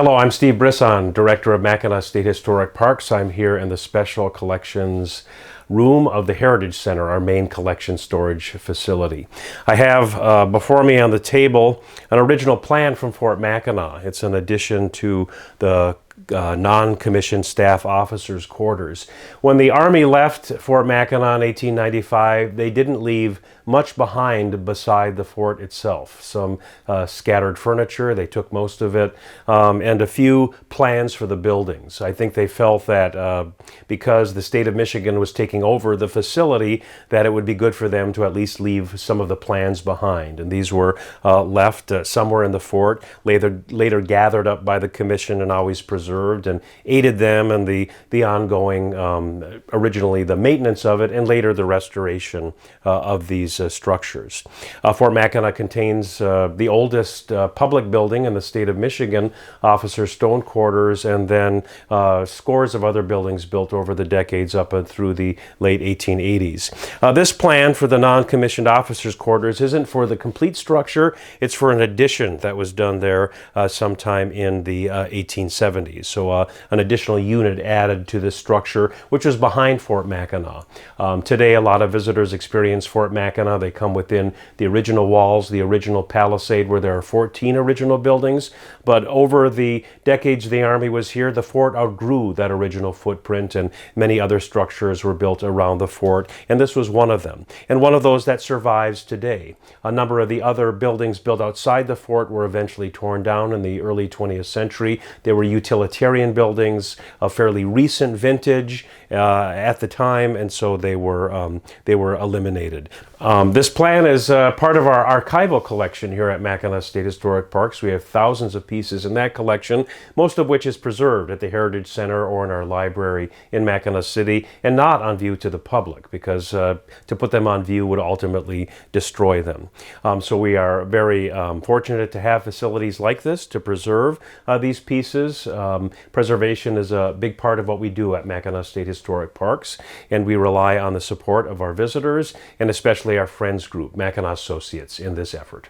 Hello, I'm Steve Brisson, Director of Mackinac State Historic Parks. I'm here in the Special Collections room of the Heritage Center, our main collection storage facility. I have before me on the table an original plan from Fort Mackinac. It's an addition to the non-commissioned staff officers' quarters. When the Army left Fort Mackinac in 1895, they didn't leave much behind beside the fort itself. Some scattered furniture, they took most of it, and a few plans for the buildings. I think they felt that because the state of Michigan was taking over the facility, that it would be good for them to at least leave some of the plans behind. And these were left somewhere in the fort, later gathered up by the commission and always preserved and aided them in the ongoing, originally the maintenance of it and later the restoration of these structures. Fort Mackinac contains the oldest public building in the state of Michigan, officers' stone quarters, and then scores of other buildings built over the decades up and through the late 1880s. This plan for the non-commissioned officers' quarters isn't for the complete structure, it's for an addition that was done there sometime in the 1870s. So an additional unit added to this structure, which was behind Fort Mackinac. Today, a lot of visitors experience Fort Mackinac. They come within the original walls, the original palisade, where there are 14 original buildings. But over the decades the Army was here, the fort outgrew that original footprint, and many other structures were built around the fort, and this was one of them, and one of those that survives today. A number of the other buildings built outside the fort were eventually torn down in the early 20th century. They were utilitarian buildings, a fairly recent vintage at the time, and so they were eliminated. This plan is part of our archival collection here at Mackinac State Historic Parks. We have thousands of pieces in that collection, most of which is preserved at the Heritage Center or in our library in Mackinac City, and not on view to the public, because to put them on view would ultimately destroy them. So we are very fortunate to have facilities like this to preserve these pieces. Preservation is a big part of what we do at Mackinac State Historic Parks, and we rely on the support of our visitors and especially our friends group, Mackinac Associates, in this effort.